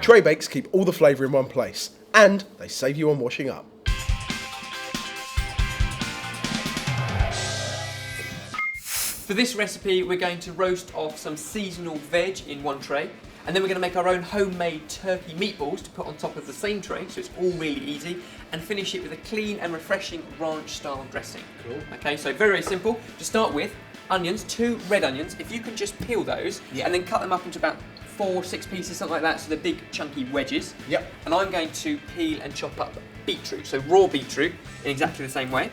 Traybakes keep all the flavour in one place, and they save you on washing up. For this recipe, we're going to roast off some seasonal veg in one tray, and then we're going to make our own homemade turkey meatballs to put on top of the same tray, so it's all really easy, and finish it with a clean and refreshing ranch-style dressing. Cool. Okay, so very, very simple. To start with, onions, 2 red onions. If you can just peel those, and then cut them up into about 4 or 6 pieces, something like that, so they're big, chunky wedges. Yep. And I'm going to peel and chop up beetroot, so raw beetroot, in exactly the same way.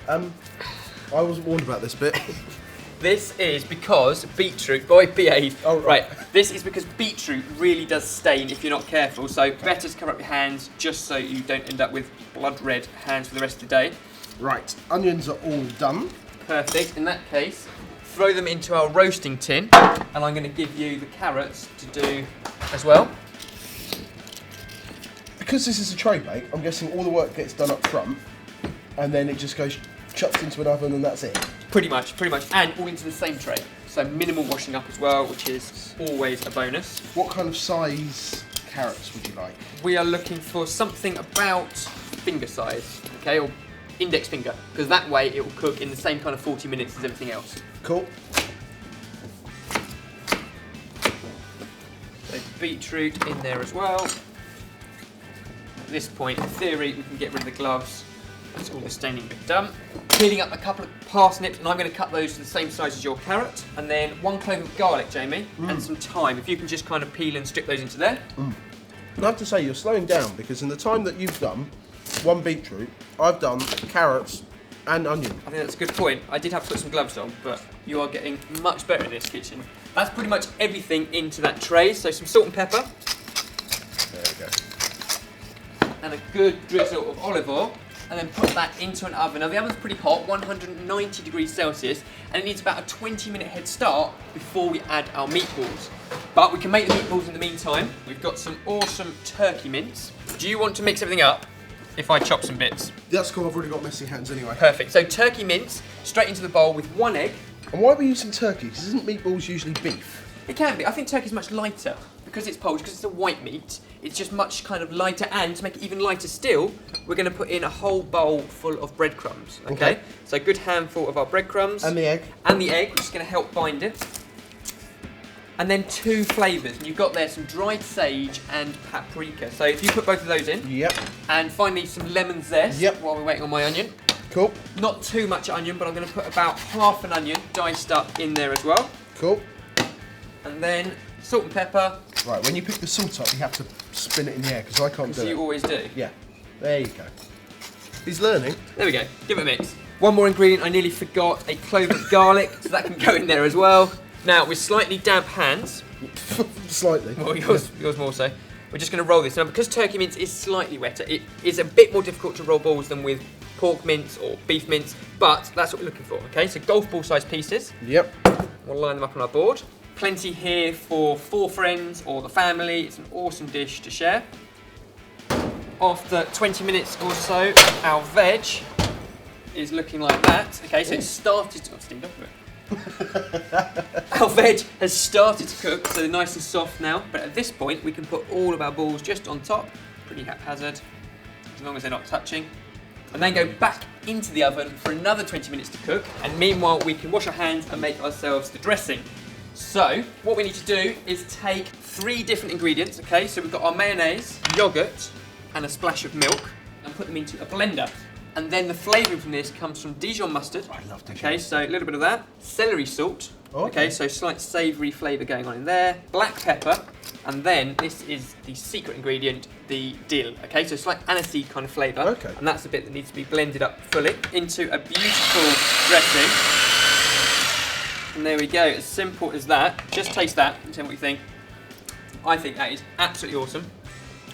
I wasn't warned about this bit. This is because beetroot, boy, behave. Oh, right. This is because beetroot really does stain if you're not careful, so better to cover up your hands just so you don't end up with blood red hands for the rest of the day. Right, onions are all done. Perfect. In that case, throw them into our roasting tin, and I'm going to give you the carrots to do as well. Because this is a tray bake, I'm guessing all the work gets done up front, and then it just goes chucked into an oven and that's it. Pretty much, and all into the same tray. So minimal washing up as well, which is always a bonus. What kind of size carrots would you like? We are looking for something about finger size, okay, or index finger, because that way it will cook in the same kind of 40 minutes as everything else. Cool. So beetroot in there as well. At this point, in theory, we can get rid of the gloves. That's all the staining bit done. Peeling up a couple of parsnips, and I'm going to cut those to the same size as your carrot. And then 1 clove of garlic, Jamie, and some thyme. If you can just kind of peel and strip those into there. I have to say, you're slowing down, because in the time that you've done 1 beetroot, I've done carrots and onion. I think that's a good point. I did have to put some gloves on, but you are getting much better in this kitchen. That's pretty much everything into that tray. So some salt and pepper. There we go. And a good drizzle of olive oil. And then put that into an oven. Now the oven's pretty hot, 190 degrees Celsius, and it needs about a 20-minute head start before we add our meatballs. But we can make the meatballs in the meantime. We've got some awesome turkey mince. Do you want to mix everything up if I chop some bits? That's cool, I've already got messy hands anyway. Perfect. So turkey mince, straight into the bowl with 1 egg. And why are we using turkey? Because isn't meatballs usually beef? It can be. I think turkey's much lighter because it's poached, because it's a white meat. It's just much kind of lighter, and to make it even lighter still, we're going to put in a whole bowl full of breadcrumbs. Okay? So a good handful of our breadcrumbs. And the egg. And the egg, which is going to help bind it. And then 2 flavours. And you've got there some dried sage and paprika. So if you put both of those in. Yep. And finally some lemon zest. Yep. While we're waiting on my onion. Cool. Not too much onion, but I'm going to put about half an onion diced up in there as well. Cool. And then salt and pepper. Right, when you pick the salt up, you have to spin it in the air, because I can't do it. You always do. Yeah, there you go. He's learning. There we go, give it a mix. One more ingredient I nearly forgot, a clove of garlic, so that can go in there as well. Now, with slightly damp hands. Slightly. Well, yours more so. We're just going to roll this. Now, because turkey mince is slightly wetter, it is a bit more difficult to roll balls than with pork mince or beef mince, but that's what we're looking for, okay? So golf ball size pieces. Yep. We'll line them up on our board. Plenty here for 4 friends or the family. It's an awesome dish to share. After 20 minutes or so, our veg is looking like that. Okay, so it's started to... steamed up a bit. Our veg has started to cook, so they're nice and soft now. But at this point, we can put all of our balls just on top, pretty haphazard, as long as they're not touching. And then go back into the oven for another 20 minutes to cook. And meanwhile, we can wash our hands and make ourselves the dressing. So, what we need to do is take 3 different ingredients, okay? So we've got our mayonnaise, yogurt, and a splash of milk, and put them into a blender. And then the flavouring from this comes from Dijon mustard. I love Dijon. Okay, so a little bit of that. Celery salt. Okay, so slight savoury flavour going on in there. Black pepper. And then this is the secret ingredient, the dill. Okay, so slight aniseed kind of flavour. Okay. And that's the bit that needs to be blended up fully into a beautiful dressing. And there we go, as simple as that. Just taste that and tell me what you think. I think that is absolutely awesome.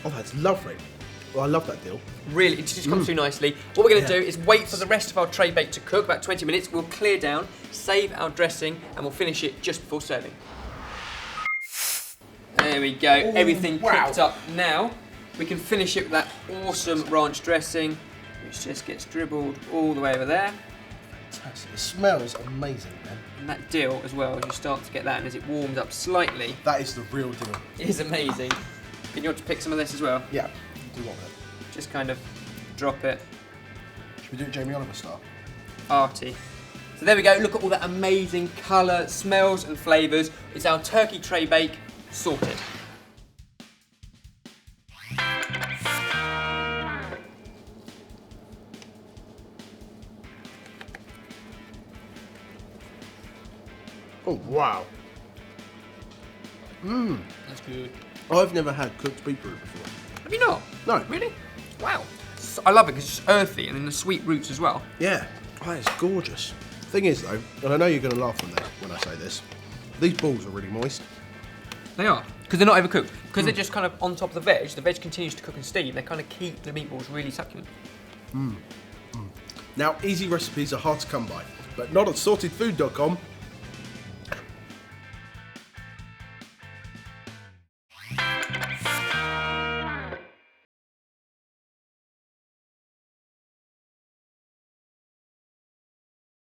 Oh, that's lovely. Well, I love that dill. Really, it just comes through nicely. What we're going to do is wait for the rest of our tray bake to cook, about 20 minutes. We'll clear down, save our dressing, and we'll finish it just before serving. There we go, everything cooked up now. We can finish it with that awesome ranch dressing, which just gets dribbled all the way over there. fantastic. It smells amazing, man. And that dill as well, as you start to get that, and as it warms up slightly, That is the real deal. it is amazing. And you want to pick some of this as well? Yeah, I do want it. Just kind of drop it. Should we do it Jamie Oliver style? Arty. So there we go, look at all that amazing colour, smells and flavours. It's our turkey tray bake sorted. Oh, wow. Mmm. That's good. I've never had cooked beetroot before. Have you not? No. Really? Wow. So, I love it because it's just earthy and then the sweet roots as well. Yeah. Oh, it's gorgeous. Thing is, though, and I know you're going to laugh when I say this, these balls are really moist. They are. Because they're not overcooked. Because they're just kind of on top of the veg continues to cook and steam. They kind of keep the meatballs really succulent. Now, easy recipes are hard to come by, but not at sortedfood.com.